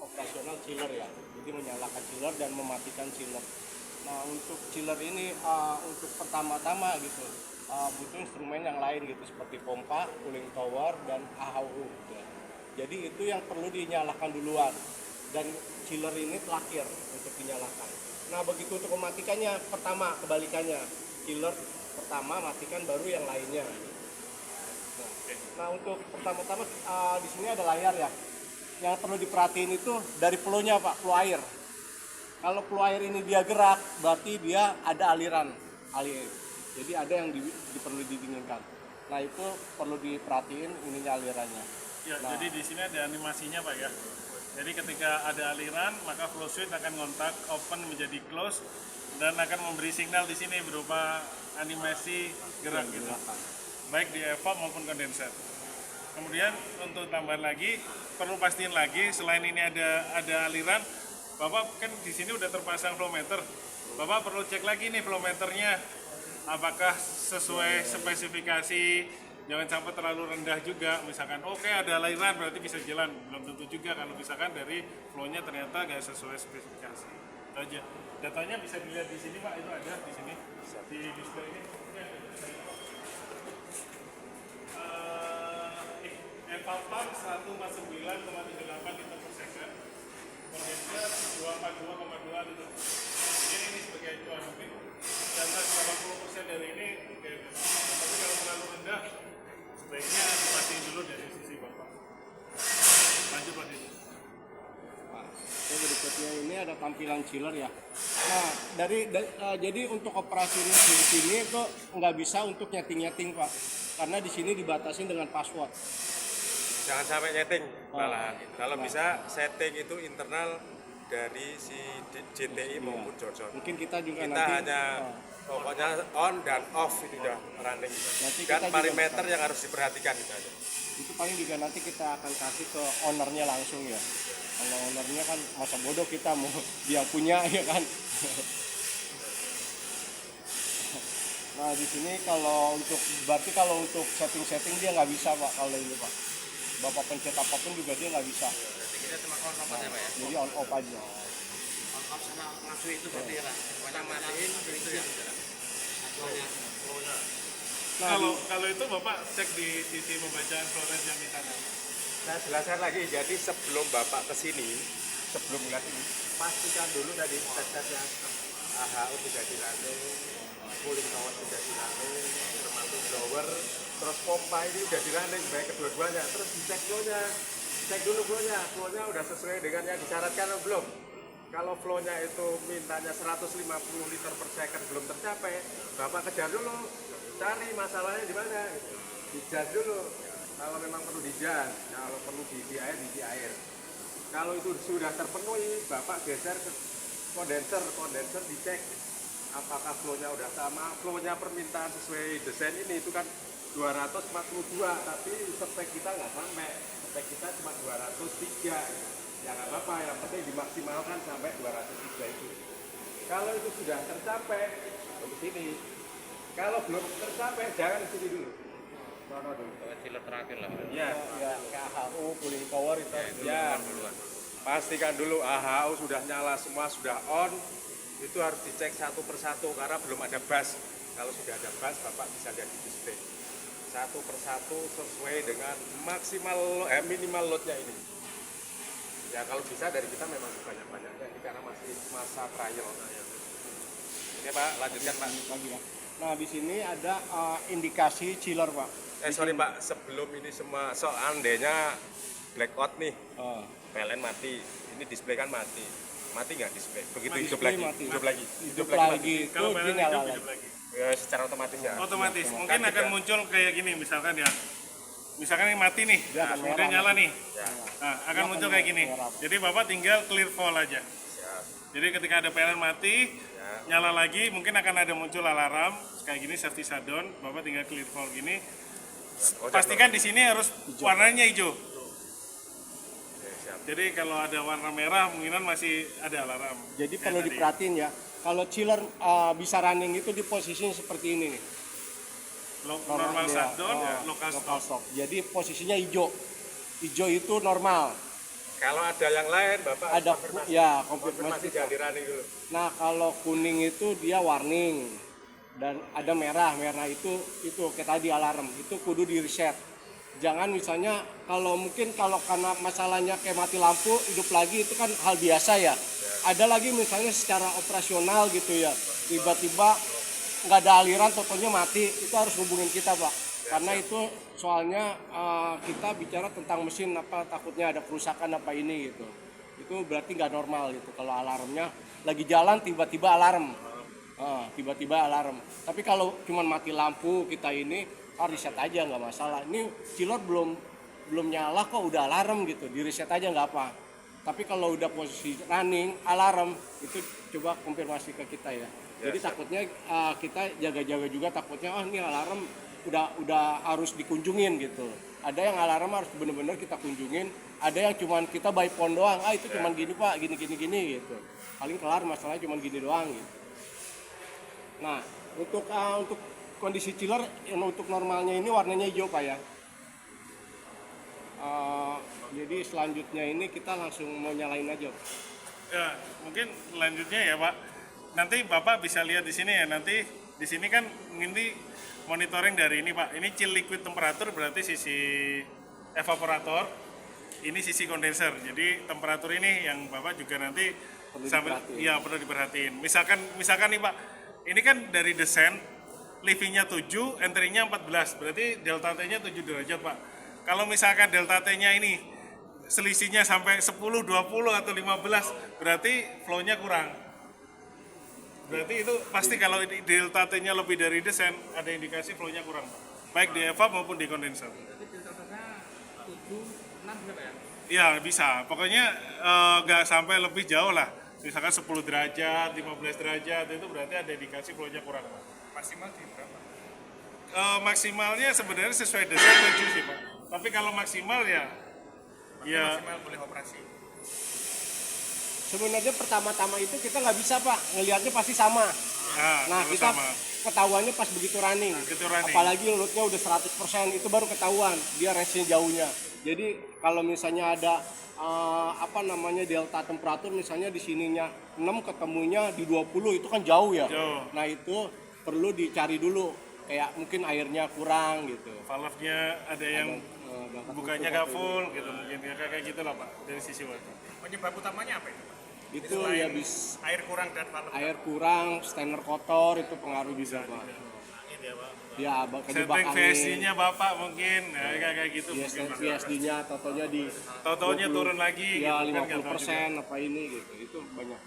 operasional chiller ya. Jadi menyalakan chiller dan mematikan chiller. Nah untuk chiller ini untuk pertama-tama gitu butuh instrumen yang lain gitu seperti pompa, cooling tower dan AHU gitu ya. Jadi itu yang perlu dinyalakan duluan dan chiller ini terakhir untuk dinyalakan. Nah begitu untuk mematikannya pertama kebalikannya, chiller pertama matikan baru yang lainnya. Nah untuk pertama-tama di sini ada layar ya. Yang perlu diperhatiin itu dari flow-nya Pak, flow air. Kalau flow air ini dia gerak, berarti dia ada aliran air. Jadi ada yang perlu didinginkan. Nah itu perlu diperhatiin ininya alirannya. Ya, nah, jadi di sini ada animasinya Pak ya. Jadi ketika ada aliran, maka flow switch akan ngontak open menjadi close dan akan memberi signal di sini berupa animasi gerak gitu. Baik di evap maupun kondenser. Kemudian untuk tambahan lagi, perlu pastiin lagi selain ini ada aliran, Bapak kan di sini udah terpasang flow meter. Bapak perlu cek lagi nih flow meternya apakah sesuai spesifikasi, jangan sampai terlalu rendah juga. Misalkan oke, ada aliran berarti bisa jalan, belum tentu juga kalau misalkan dari flow-nya ternyata nggak sesuai spesifikasi. Itu aja. Datanya bisa dilihat di sini Pak, itu ada di sini di display ini. Evapam 149,38 liter per second, kondenser 242,2 liter. Ini sebagai acuan, mungkin data 80% dari ini oke. Tapi kalau terlalu rendah, sebaiknya dipastikan dulu dari sisi Bapak. Lanjut Pak Didi. Berikutnya ini ada tampilan chiller ya. Nah jadi untuk operasi di sini itu nggak bisa untuk nyeting Pak, karena di sini dibatasi dengan password. Jangan sampai nyeting malahan. Kalau bisa setting itu internal dari si JTI maupun Johnson. Mungkin kita juga nanti hanya pokoknya on dan off itu udah running. Dan parameter yang harus diperhatikan itu aja. Itu paling juga nanti kita akan kasih ke ownernya langsung ya. Kalau ownernya kan masa bodoh kita mau dia punya ya kan. Nah di sini kalau untuk setting dia nggak bisa Pak kalau ini Pak. Bapak pencet apapun juga dia nggak bisa. Berarti kita cuma on off aja Pak ya? Jadi on off aja. On off sama ngasuh itu berarti ya Pak? Pokoknya matiin itu ya? Nah, kalau itu Bapak cek di sisi pembacaan flow rate yang di sana. Nah jelaskan lagi, jadi sebelum Bapak kesini, sebelum ngeliat ini, pastikan dulu tadi tes-tesnya AHU sudah dilantik, cooling tower sudah dilantik, termasuk blower, terus pompa ini udah dilantik, baik kedua-duanya, terus dicek flow-nya, cek dulu flow-nya udah sesuai dengan yang disyaratkan atau belum. Kalau flow-nya itu mintanya 150 liter per second belum tercapai, Bapak kejar dulu, cari masalahnya di mana, dijas dulu. Kalau memang perlu dijas, kalau perlu diisi air. Kalau itu sudah terpenuhi, Bapak geser ke kondenser dicek apakah flow-nya udah sama, flow-nya permintaan sesuai desain ini itu kan 242, tapi spek kita nggak sampai, spek kita cuma 203. Ya nggak apa-apa, yang penting dimaksimalkan sampai 203 itu. Kalau itu sudah tercapai, ke sini. Kalau belum tercapai, jangan di sini dulu. Chiller terakhir lah. Ya, AHU, cooling tower itu ya. Pastikan dulu AHU sudah nyala semua, sudah on. Itu harus dicek satu persatu karena belum ada bus. Kalau sudah ada bus, Bapak bisa lihat di display. Satu persatu sesuai dengan minimal loadnya ini. Ya kalau bisa dari kita memang banyak-banyaknya ini karena masih masa trial. Oke Pak, lanjutkan Pak. Nah di sini ada indikasi chiller Pak. Sorry Pak, sebelum ini semua seandainya blackout nih, PLN mati, ini display kan mati nggak display? Begitu hidup lagi, hidup lagi. Kalau PLN hidup lagi. Ya, secara otomatis ya. Otomatis, mungkin akan muncul kayak gini misalkan ya. Misalkan ini mati nih, kemudian nyala nih. Nah, akan muncul kayak gini. Jadi Bapak tinggal clear fall aja. Jadi ketika ada PLN mati, nyala lagi, mungkin akan ada muncul alarm kayak gini, safety shutdown. Bapak tinggal clear fall gini. Pastikan di sini harus warnanya hijau. Jadi kalau ada warna merah, mungkinan masih ada alarm. Jadi perlu diperhatiin ya. Kalau chiller bisa running itu di posisinya seperti ini nih. Normal shutdown, lokal stop. Jadi posisinya hijau. Hijau itu normal. Kalau ada yang lain, Bapak Ada konfirmasi. ya Konfirmasi konfirmasi. di aliran dulu. Nah kalau kuning itu dia warning dan ada merah itu kayak tadi alarm itu kudu di reset. Jangan misalnya kalau mungkin kalau karena masalahnya kayak mati lampu hidup lagi itu kan hal biasa ya. Ada lagi misalnya secara operasional gitu ya tiba-tiba nggak ada aliran totalnya mati itu harus hubungin kita Pak. Karena itu soalnya kita bicara tentang mesin apa takutnya ada kerusakan apa ini gitu. Itu berarti nggak normal gitu kalau alarmnya lagi jalan tiba-tiba alarm. Tiba-tiba alarm. Tapi kalau cuma mati lampu kita ini reset aja nggak masalah. Ini chiller belum nyala kok udah alarm gitu, di reset aja nggak apa. Tapi kalau udah posisi running alarm itu coba konfirmasi ke kita ya. Jadi takutnya kita jaga-jaga juga takutnya ini alarm udah harus dikunjungin gitu. Ada yang alarm harus benar-benar kita kunjungin, ada yang cuman kita by phone doang. Itu cuman gini Pak, gini gitu. Paling kelar masalahnya cuman gini doang gitu. Nah, untuk kondisi chiller yang untuk normalnya ini warnanya hijau Pak ya. Jadi selanjutnya ini kita langsung mau nyalain aja. Ya, mungkin lanjutnya ya Pak. Nanti Bapak bisa lihat di sini ya. Nanti di sini kan ini monitoring dari ini Pak. Ini chill liquid temperatur berarti sisi evaporator. Ini sisi kondenser. Jadi temperatur ini yang Bapak juga nanti perlu diperhatiin. Misalkan nih Pak, ini kan dari descent livingnya 7, entry-nya 14. Berarti delta T-nya 7 derajat Pak. Kalau misalkan delta T-nya ini selisihnya sampai 10, 20 atau 15, berarti flow-nya kurang. Berarti itu pasti kalau delta T-nya lebih dari descent, ada indikasi flow-nya kurang. Baik di evap maupun di kondenser. Berarti delta T-nya 7, 6 berapa ya? Ya bisa, pokoknya nggak sampai lebih jauh lah. Misalkan 10 derajat, 15 derajat, itu berarti ada indikasi flow-nya kurang. Maksimal di berapa? Maksimalnya sebenarnya sesuai desain 7 sih Pak. Tapi kalau maksimal ya Maksimal boleh operasi. Sebenarnya pertama-tama itu kita nggak bisa Pak, ngelihatnya pasti sama. Nah kalau kita sama. ketahuannya pas begitu running. Apalagi loadnya udah 100% itu baru ketahuan dia range-nya jauhnya. Jadi kalau misalnya ada delta temperatur misalnya di sininya 6 ketemunya di 20 itu kan jauh ya. Jauh. Nah itu perlu dicari dulu kayak mungkin airnya kurang gitu. Valve-nya ada yang bukanya nggak full gitu mungkin ya kayak gitu lah Pak dari sisi water. Penyebab utamanya apa itu? Itu ya bis Air kurang dan valve. air kurang, stainer kotor itu pengaruh juga Pak. Ya, Setting kejebak angin. VSD-nya Bapak mungkin kayak gitu Ya, mungkin Pak. VSD-nya totalnya di Totalnya 20, turun lagi ya gitu, kan nggak tahu 50% apa ini gitu. Itu banyak.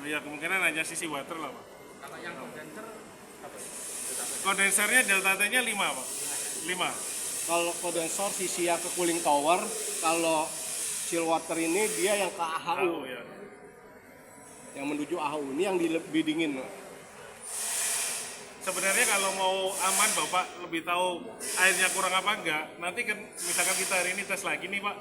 juga. Ya kemungkinan hanya sisi water lah Pak. Kalau yang kondenser apa ya? Kondensernya delta T-nya 5 Pak. 5. Kalau kondensor sisi yang ke cooling tower, kalau chill water ini dia yang ke AHU, Ya. yang menuju AHU ini yang lebih dingin. Sebenarnya kalau mau aman Bapak lebih tahu airnya kurang apa enggak, nanti kan misalkan kita hari ini tes lagi nih Pak,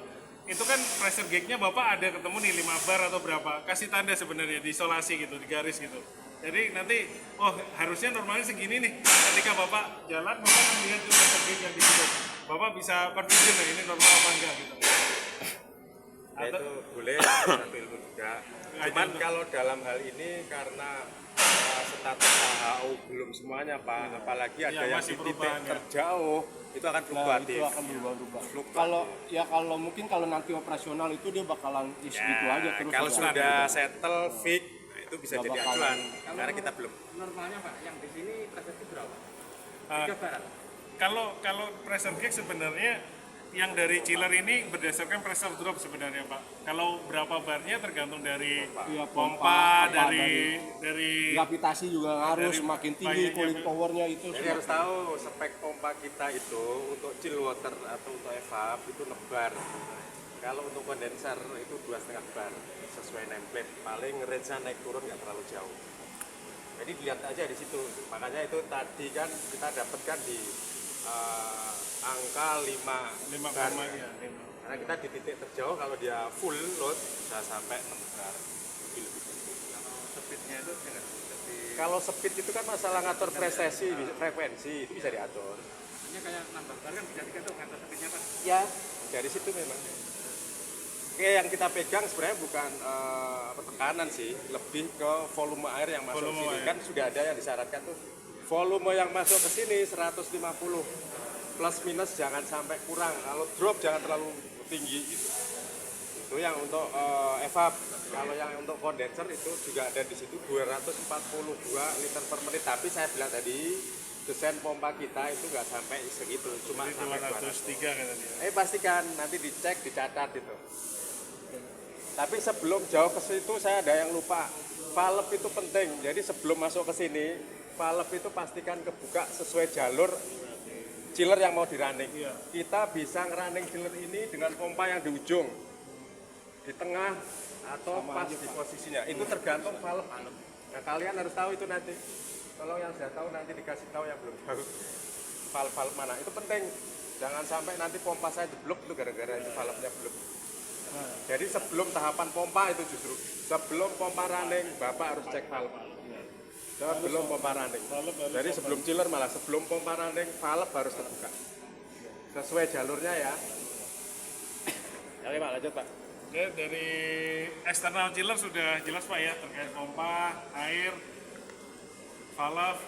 itu kan pressure gauge-nya Bapak ada ketemu nih 5 bar atau berapa, kasih tanda sebenarnya di isolasi gitu, di garis gitu. Jadi nanti, harusnya normalnya segini nih, ketika Bapak jalan, Bapak kan lihat tuh pressure gauge yang di situ. Bapak bisa confident lah ini normal apa enggak gitu. Ya, itu boleh satu ilmu juga. Cuman kalau dalam hal ini karena status AHU belum semuanya Pak, apalagi ada yang masih di titik perubahan, ya. terjauh itu akan Nah, fluktuatif. itu akan berubah-ubah. Kalau mungkin kalau nanti operasional itu dia bakalan segitu aja terus. Kalau aja. sudah settle fix itu bisa Nggak jadi bakalan. acuan karena kita belum. Normalnya Pak, yang di sini pressure berapa? Ah, 3 barat. Kalau pressure gauge sebenarnya yang dari chiller ini berdasarkan pressure drop sebenarnya Pak. Kalau berapa barnya tergantung dari Iya, pompa, apa, dari gravitasi juga ngaruh, dari semakin tinggi banyaknya cooling towernya itu. Jadi harus tahu spek pompa kita itu untuk chill water atau untuk evap itu nebar. Kalau untuk kondenser itu 2,5 bar sesuai nameplate. Paling range-nya naik turun nggak terlalu jauh. Jadi dilihat aja di situ. Makanya itu tadi kan kita dapatkan di angka 5 bar. ya. Karena kita di titik terjauh kalau dia full load bisa sampai 6 bar. Lebih. Kalau speednya itu dengan Kalau speed itu kan masalah ngatur frekuensi itu bisa diatur. Ini kayak nambah bar kan bisa digantung ngatur speednya Pak. Ya, dari situ memang. Oke, yang kita pegang sebenarnya bukan tekanan sih, lebih ke volume air yang masuk Volume sini. air. Kan sudah ada yang disyaratkan tuh volume yang masuk ke sini 150 plus minus jangan sampai kurang. Kalau drop jangan terlalu tinggi gitu. Itu yang untuk evap. Kalau yang untuk kondenser itu juga ada di situ 242 liter per menit. Tapi saya bilang tadi desain pompa kita itu nggak sampai segitu, cuma Jadi sampai 200. 203 katanya. Pastikan nanti dicek, dicatat itu. Tapi sebelum jauh ke situ saya ada yang lupa. Valve itu penting. Jadi sebelum masuk ke sini, valve itu pastikan kebuka sesuai jalur chiller yang mau dirunning. Iya. Kita bisa ngerunning chiller ini dengan pompa yang di ujung, di tengah, atau pas di posisinya. Itu tergantung valve. Nah kalian harus tahu itu nanti. Kalau yang sudah tahu nanti dikasih tahu yang belum tahu. Valve mana? Itu penting. Jangan sampai nanti pompa saya jeblok itu gara-gara itu valve-nya belum. Jadi sebelum tahapan pompa itu justru sebelum pompa running Bapak harus cek valve. Sebelum pompa running. Jadi sebelum chiller malah sebelum pompa running valve harus terbuka. Sesuai jalurnya ya. Oke Pak, lanjut Pak. Oke, dari eksternal chiller sudah jelas Pak ya terkait pompa, air, valve.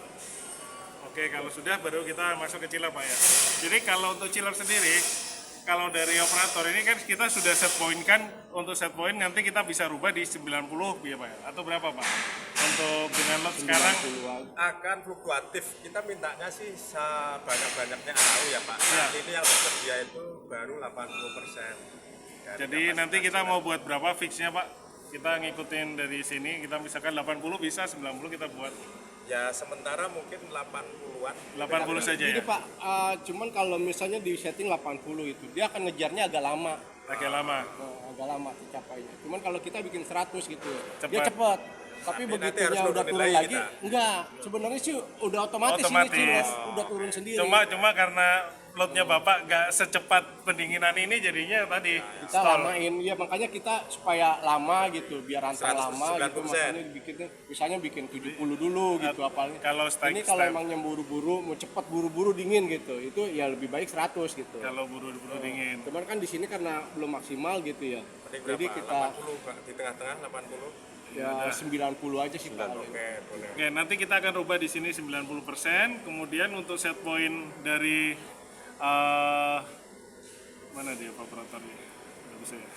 Oke, kalau sudah baru kita masuk ke chiller Pak ya. Jadi kalau untuk chiller sendiri, kalau dari operator ini kan kita sudah set point kan, untuk set point nanti kita bisa rubah di 90 ya Pak ya? Atau berapa Pak? Untuk dengan lot sekarang Akan fluktuatif. Kita mintanya sih sebanyak-banyaknya AU ya Pak. Saat ini yang tersedia itu baru 80%. jadi nanti kita mau buat berapa fixnya Pak? Kita ngikutin dari sini, kita misalkan 80 bisa, 90 kita buat Ya sementara mungkin 80-an. 80 saja Jadi ya? Pak, cuman kalau misalnya di setting 80 itu, dia akan ngejarnya agak lama. Agak lama. Agak lama tercapainya. Cuman kalau kita bikin 100 gitu, dia Cepat. cepat. Tapi Nanti begitu harus udah nurunin turun lagi lagi, kita. enggak. Sebenarnya sih udah otomatis, Otomatis. ini sih, udah turun sendiri. Cuma karena loadnya Bapak nggak secepat pendinginan ini jadinya tadi Kita stall. lamain, ya makanya kita supaya lama gitu, biar antara 100, lama gitu, 90%. makanya bikinnya, misalnya bikin 70 dulu gitu apalagi. Kalau Ini kalau emang yang buru-buru, mau cepat buru-buru dingin gitu, itu ya lebih baik 100 gitu. kalau buru-buru dingin. Cuman kan di sini karena belum maksimal gitu ya. Jadi Jadi berapa? kita 80 Pak, di tengah-tengah 80. ya 90 aja sih Pak. Oke, boleh. Oke, nanti kita akan rubah di sini 90%. Kemudian untuk set point dari mana dia evaporatornya? Nggak bisa ya.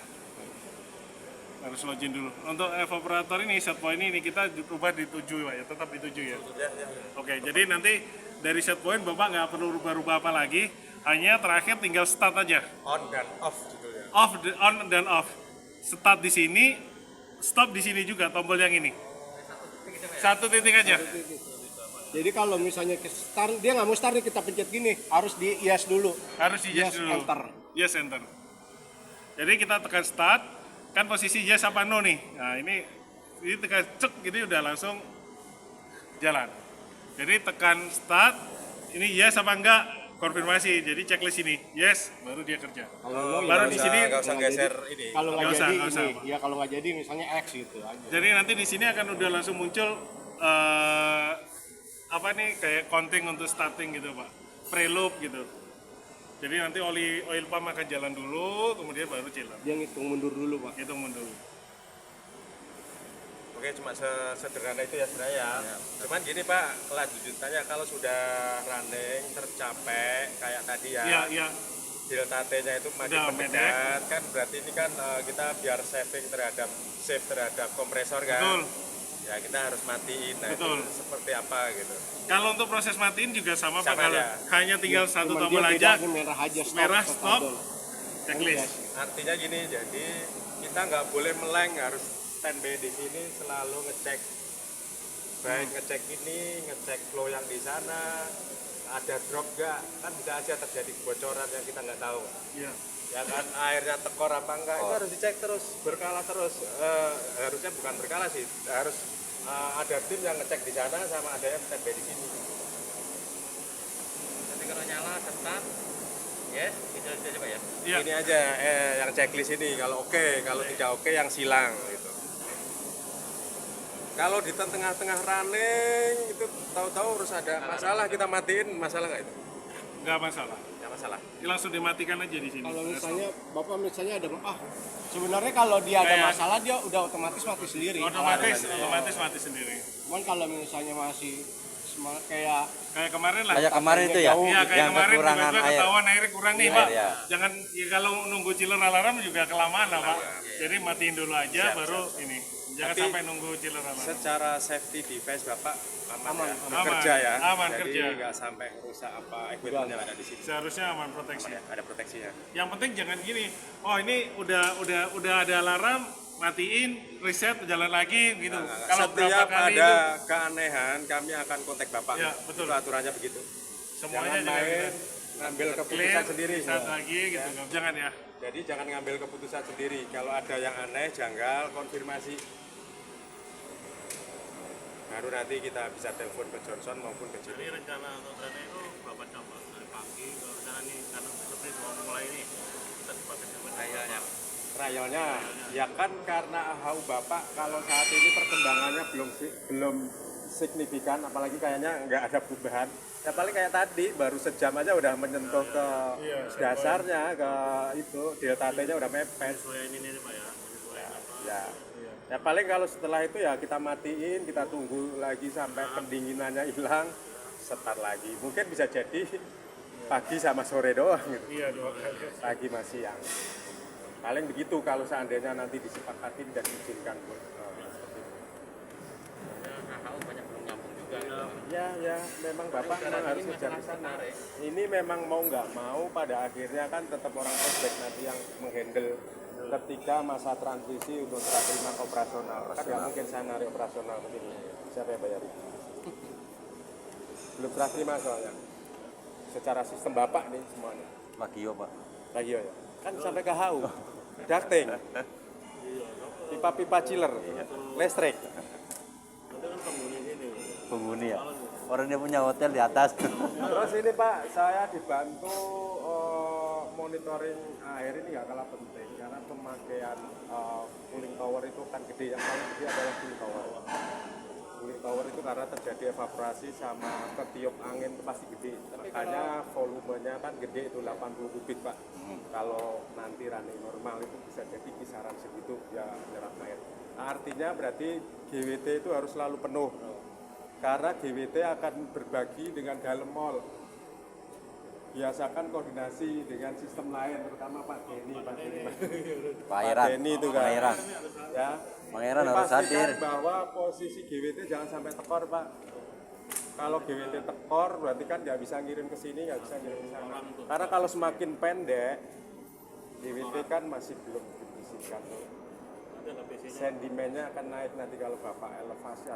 Harus login dulu. Untuk evaporator ini set point ini kita rubah di 7 Pak ya, tetap di 7 ya. Oke, jadi nanti dari set point Bapak nggak perlu rubah-rubah apa lagi, hanya terakhir tinggal start aja. On dan off judulnya. On dan off. Start di sini, stop di sini juga tombol yang ini. Satu titik aja. Jadi kalau misalnya ke start, dia nggak mau start nih, kita pencet gini, harus di yes dulu. Harus di yes Yes, dulu. enter. Yes enter. Jadi kita tekan start, kan posisi yes apa no nih. Nah ini tekan cek gitu udah langsung jalan. Jadi tekan start, ini yes apa enggak, konfirmasi. Jadi checklist ini yes, baru dia kerja. Kalau no, Baru ya di udah. sini nggak usah Nggak geser jadi. ini. Kalau nggak Nggak usah, jadi nggak usah. ini, ya kalau nggak jadi misalnya X gitu aja. Jadi nanti di sini akan udah langsung muncul apa nih kayak counting untuk starting gitu Pak, preloop gitu. Jadi nanti oil pump akan jalan dulu, kemudian baru chiller. Dia ngitung mundur dulu Pak. Hitung mundur. Oke, cuma sederhana itu ya sebenarnya ya. Cuman gini Pak, lanjutannya kalau sudah running tercapai kayak tadi ya, Iya, iya. delta T-nya itu makin Udah mendekat, kan berarti ini kan kita biar save terhadap kompresor kan. Betul. Ya kita harus matiin. Nah, Betul. itu seperti apa gitu. Kalau untuk proses matiin juga sama, Pak. Sama Kalau ya. hanya tinggal satu Cuman tombol dia aja, bedanya merah aja, merah stop, double. checklist. Artinya gini, jadi kita nggak boleh meleng, harus standby di sini selalu ngecek. Baik ngecek ini, ngecek flow yang di sana, ada drop nggak, kan bisa aja terjadi kebocoran yang kita nggak tahu. Iya. Ya kan airnya tekor apa enggak, itu harus dicek terus, berkala terus. Harusnya bukan berkala sih, harus ada tim yang ngecek di sana sama ada yang standby di sini. Nanti kalau nyala start, yes, itu aja Pak ya. Iya. Ini aja yang checklist ini, kalau oke, kalau tidak oke yang silang gitu. Kalau di tengah-tengah running itu tahu-tahu harus ada masalah, kita matiin, masalah nggak itu? Nggak masalah. Nggak masalah. langsung dimatikan aja di sini. Kalau misalnya Bapak misalnya ada sebenarnya kalau dia ada Kayak- masalah dia udah otomatis mati sendiri. otomatis mati sendiri. Cuman kalau misalnya masih kayak Kayak kemarin lah. Kayak kemarin itu ya, Iya, kayak yang kemarin kekurangan tiba-tiba air. ketahuan airnya kurang nih, Air, Pak. ya. Jangan ya kalau nunggu chiller alarm juga kelamaan lah, Pak. Jadi matiin dulu aja baru ini. Jangan Tapi sampai nunggu chiller alarm. Secara safety device Bapak aman, ya? aman. Kerja ya. Aman, Jadi kerja. nggak sampai rusak apa equipment yang ada di sini. Seharusnya aman proteksi. Ya, ada proteksinya. Yang penting jangan gini. Oh, ini udah ada alarm, matiin, reset, jalan lagi gitu. Kalau berapa Setiap kali ada itu keanehan, kami akan kontak Bapak. Ya, betul. Itu aturannya begitu. semuanya Jangan juga main ngambil clear, keputusan sendiri. reset lagi gitu. Jangan ya. Jadi jangan ngambil keputusan sendiri. Kalau ada yang aneh, janggal, konfirmasi. Baru nanti kita bisa telepon ke Johnson maupun ke Jadi JP. rencana untuk training itu berapa jam Pak? Dari pagi ke rencana ini karena seperti mau mulai ini kita dipakai sampai Kayaknya Trialnya, ya kan karena AHU Bapak kalau saat ini perkembangannya belum signifikan, apalagi kayaknya nggak ada perubahan. Ya paling kayak tadi baru sejam aja udah menyentuh ke dasarnya, ke itu delta T-nya udah mepet. sesuai ini Pak ya, sesuai apa? Ya. Ya paling kalau setelah itu ya kita matiin, kita tunggu lagi sampai pendinginannya hilang, start lagi. Mungkin bisa jadi pagi sama sore doang gitu. Iya, 2 kali. Pagi sama siang. Paling begitu kalau seandainya nanti disepakatin dan diizinkan. Seperti itu. HHU banyak belum nyambung juga. Ya, memang Bapak memang harus ngejar di sana. Ini memang mau nggak mau pada akhirnya kan tetap orang prospek nanti yang menghandle ketika masa transisi untuk serah terima operasional. Kan nggak mungkin saya narik operasional mungkin. Siapa yang bayar? Belum serah terima soalnya. Secara sistem Bapak nih semuanya. Magio Pak. Lagi ya. Kan sampai ke HU. Ducting. Pipa-pipa chiller. Listrik. Penghuni ya. Orang dia punya hotel di atas. Terus ini Pak, saya dibantu monitoring air ini nggak kalah penting karena pemakaian cooling tower itu kan gede, yang paling gede adalah cooling tower. Cooling tower itu karena terjadi evaporasi sama ketiup angin itu pasti gede. Makanya volumenya kan gede itu 80 kubik Pak. Kalau nanti running normal itu bisa jadi kisaran segitu ya menyerap air. Nah, artinya berarti GWT itu harus selalu penuh. Karena GWT akan berbagi dengan dalam mall. Biasakan koordinasi dengan sistem lain, terutama Pak Denny. Pangeran. Denny itu kan. Pangeran. Ya. Pangeran harus Pastikan hadir. bahwa posisi GWT jangan sampai tekor Pak. Kalau GWT tekor berarti kan nggak bisa ngirim ke sini, nggak bisa ngirim ke sana. Karena kalau semakin pendek, GWT kan masih belum dibersihkan. Sedimennya akan naik nanti kalau Bapak elevasi